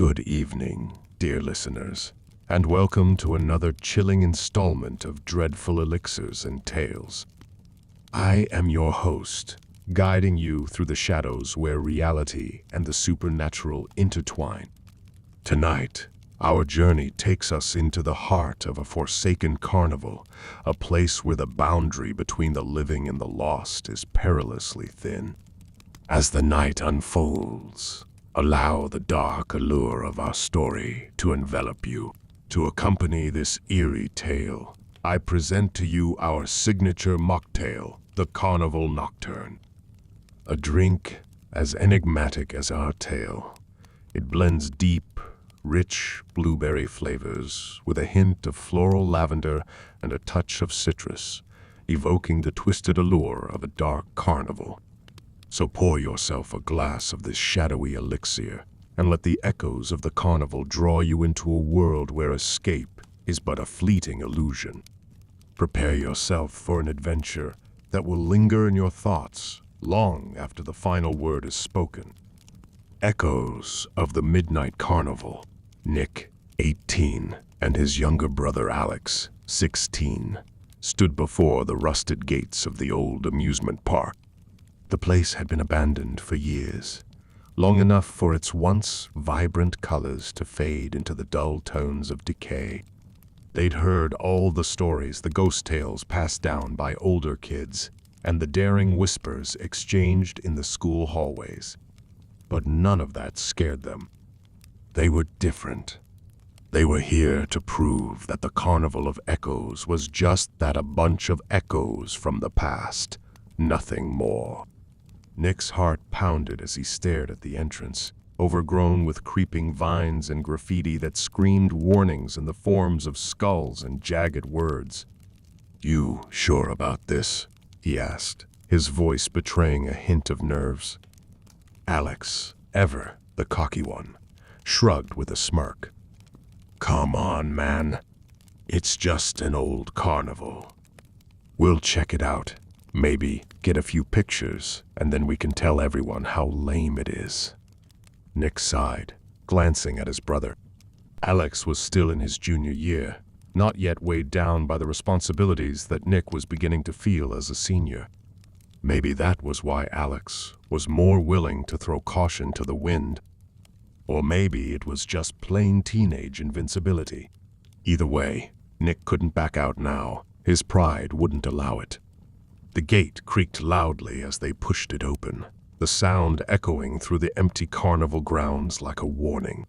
Good evening, dear listeners, and welcome to another chilling installment of Dreadful Elixirs and Tales. I am your host, guiding you through the shadows where reality and the supernatural intertwine. Tonight, our journey takes us into the heart of a forsaken carnival, a place where the boundary between the living and the lost is perilously thin. As the night unfolds, allow the dark allure of our story to envelop you. To accompany this eerie tale, I present to you our signature mocktail, the Carnival Nocturne. A drink as enigmatic as our tale. It blends deep, rich blueberry flavors with a hint of floral lavender and a touch of citrus, evoking the twisted allure of a dark carnival. So pour yourself a glass of this shadowy elixir and let the echoes of the carnival draw you into a world where escape is but a fleeting illusion. Prepare yourself for an adventure that will linger in your thoughts long after the final word is spoken. Echoes of the Midnight Carnival. Nick, 18, and his younger brother Alex, 16, stood before the rusted gates of the old amusement park. The place had been abandoned for years, long enough for its once vibrant colors to fade into the dull tones of decay. They'd heard all the stories, the ghost tales passed down by older kids, and the daring whispers exchanged in the school hallways. But none of that scared them. They were different. They were here to prove that the Carnival of Echoes was just that, a bunch of echoes from the past, nothing more. Nick's heart pounded as he stared at the entrance, overgrown with creeping vines and graffiti that screamed warnings in the forms of skulls and jagged words. "You sure about this?" he asked, his voice betraying a hint of nerves. Alex, ever the cocky one, shrugged with a smirk. "Come on, man. It's just an old carnival. We'll check it out. Maybe get a few pictures, and then we can tell everyone how lame it is." Nick sighed, glancing at his brother. Alex was still in his junior year, not yet weighed down by the responsibilities that Nick was beginning to feel as a senior. Maybe that was why Alex was more willing to throw caution to the wind. Or maybe it was just plain teenage invincibility. Either way, Nick couldn't back out now. His pride wouldn't allow it. The gate creaked loudly as they pushed it open, the sound echoing through the empty carnival grounds like a warning.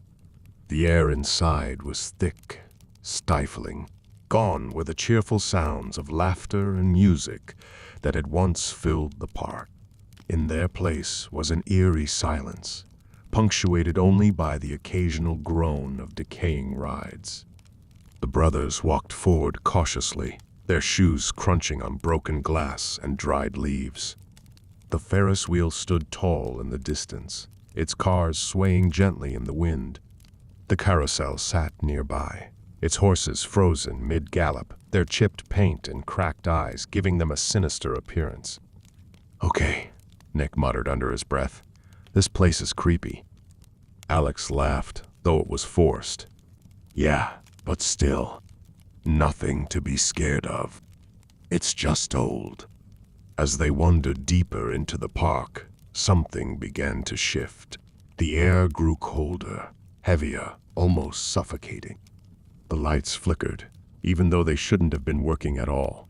The air inside was thick, stifling. Gone were the cheerful sounds of laughter and music that had once filled the park. In their place was an eerie silence, punctuated only by the occasional groan of decaying rides. The brothers walked forward cautiously, their shoes crunching on broken glass and dried leaves. The Ferris wheel stood tall in the distance, its cars swaying gently in the wind. The carousel sat nearby, its horses frozen mid-gallop, their chipped paint and cracked eyes giving them a sinister appearance. "Okay," Nick muttered under his breath. "This place is creepy." Alex laughed, though it was forced. "Yeah, but still. Nothing to be scared of. It's just old." As they wandered deeper into the park, something began to shift. The air grew colder, heavier, almost suffocating. The lights flickered, even though they shouldn't have been working at all.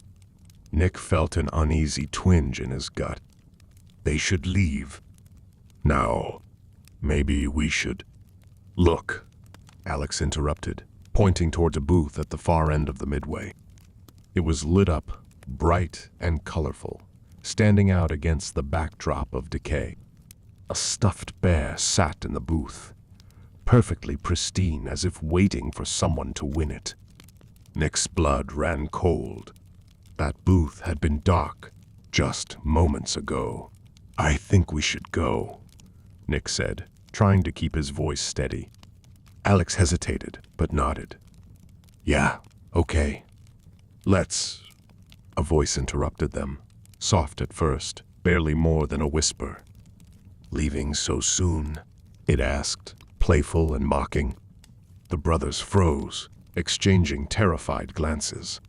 Nick felt an uneasy twinge in his gut. They should leave. Now, maybe we should. "Look," Alex interrupted, pointing towards a booth at the far end of the midway. It was lit up, bright and colorful, standing out against the backdrop of decay. A stuffed bear sat in the booth, perfectly pristine, as if waiting for someone to win it. Nick's blood ran cold. That booth had been dark just moments ago. "I think we should go," Nick said, trying to keep his voice steady. Alex hesitated, but nodded. "Yeah, okay. Let's—" A voice interrupted them, soft at first, barely more than a whisper. "Leaving so soon?" it asked, playful and mocking. The brothers froze, exchanging terrified glances.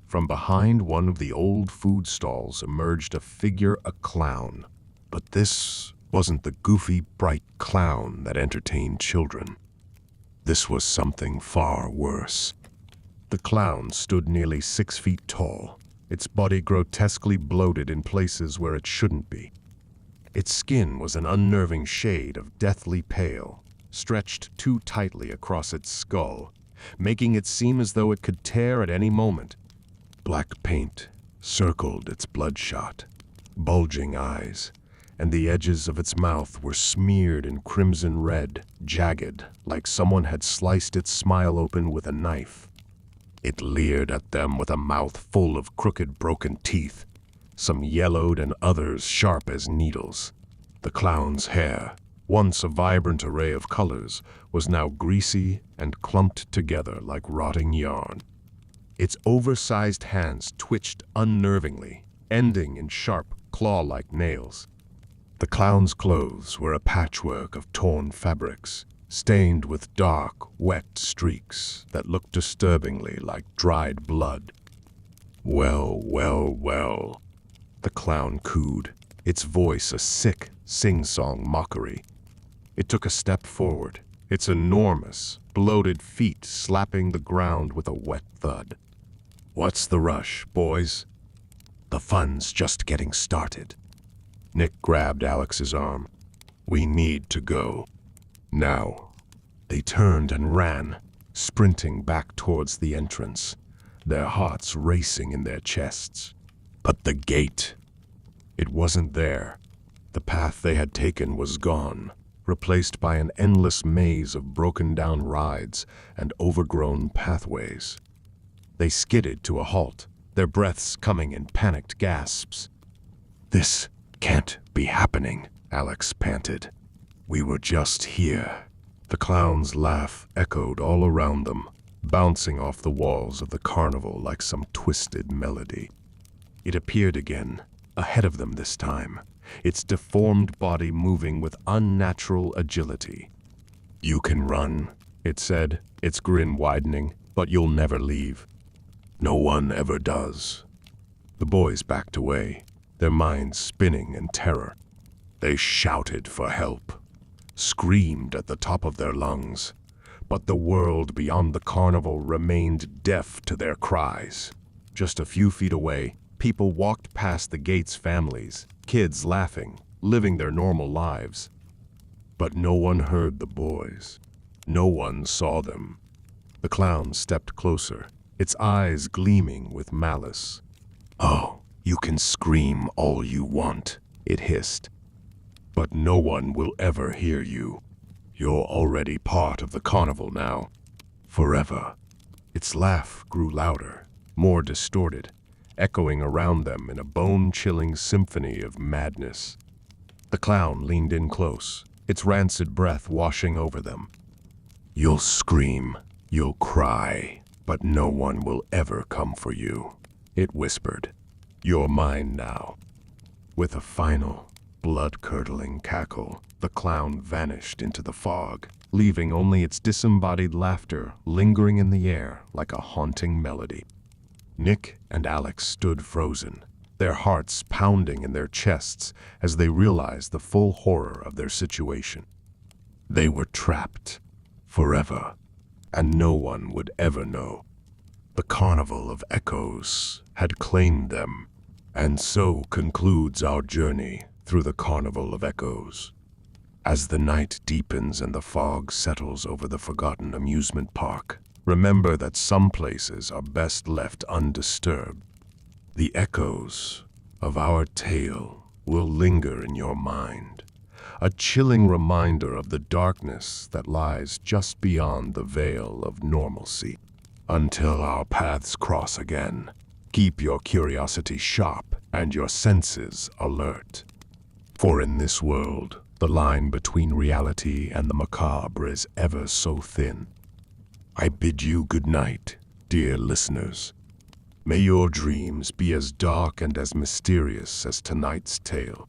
From behind one of the old food stalls emerged a figure, a clown. But this wasn't the goofy, bright clown that entertained children. This was something far worse. The clown stood nearly 6 feet tall, its body grotesquely bloated in places where it shouldn't be. Its skin was an unnerving shade of deathly pale, stretched too tightly across its skull, making it seem as though it could tear at any moment. Black paint circled its bloodshot, bulging eyes, and the edges of its mouth were smeared in crimson red, jagged, like someone had sliced its smile open with a knife. It leered at them with a mouth full of crooked, broken teeth, some yellowed and others sharp as needles. The clown's hair, once a vibrant array of colors, was now greasy and clumped together like rotting yarn. Its oversized hands twitched unnervingly, ending in sharp, claw-like nails. The clown's clothes were a patchwork of torn fabrics, stained with dark, wet streaks that looked disturbingly like dried blood. "Well, well, well," the clown cooed, its voice a sick, sing-song mockery. It took a step forward, its enormous, bloated feet slapping the ground with a wet thud. "What's the rush, boys? The fun's just getting started." Nick grabbed Alex's arm. "We need to go. Now." They turned and ran, sprinting back towards the entrance, their hearts racing in their chests. But the gate, it wasn't there. The path they had taken was gone, replaced by an endless maze of broken-down rides and overgrown pathways. They skidded to a halt, their breaths coming in panicked gasps. "This can't be happening," Alex panted. "We were just here." The clown's laugh echoed all around them, bouncing off the walls of the carnival like some twisted melody. It appeared again, ahead of them this time, its deformed body moving with unnatural agility. "You can run," it said, its grin widening, "but you'll never leave." "No one ever does." The boys backed away, their minds spinning in terror. They shouted for help, screamed at the top of their lungs, but the world beyond the carnival remained deaf to their cries. Just a few feet away, people walked past the gate's families, kids laughing, living their normal lives. But no one heard the boys. No one saw them. The clown stepped closer, its eyes gleaming with malice. "Oh, you can scream all you want," it hissed. "But no one will ever hear you. You're already part of the carnival now. Forever." Its laugh grew louder, more distorted, echoing around them in a bone-chilling symphony of madness. The clown leaned in close, its rancid breath washing over them. "You'll scream, you'll cry, but no one will ever come for you," it whispered. "You're mine now." With a final, blood-curdling cackle, the clown vanished into the fog, leaving only its disembodied laughter lingering in the air like a haunting melody. Nick and Alex stood frozen, their hearts pounding in their chests as they realized the full horror of their situation. They were trapped, forever, and no one would ever know. The Carnival of Echoes had claimed them, and so concludes our journey through the Carnival of Echoes. As the night deepens and the fog settles over the forgotten amusement park, remember that some places are best left undisturbed. The echoes of our tale will linger in your mind, a chilling reminder of the darkness that lies just beyond the veil of normalcy. Until our paths cross again, keep your curiosity sharp and your senses alert. For in this world, the line between reality and the macabre is ever so thin. I bid you good night, dear listeners. May your dreams be as dark and as mysterious as tonight's tale.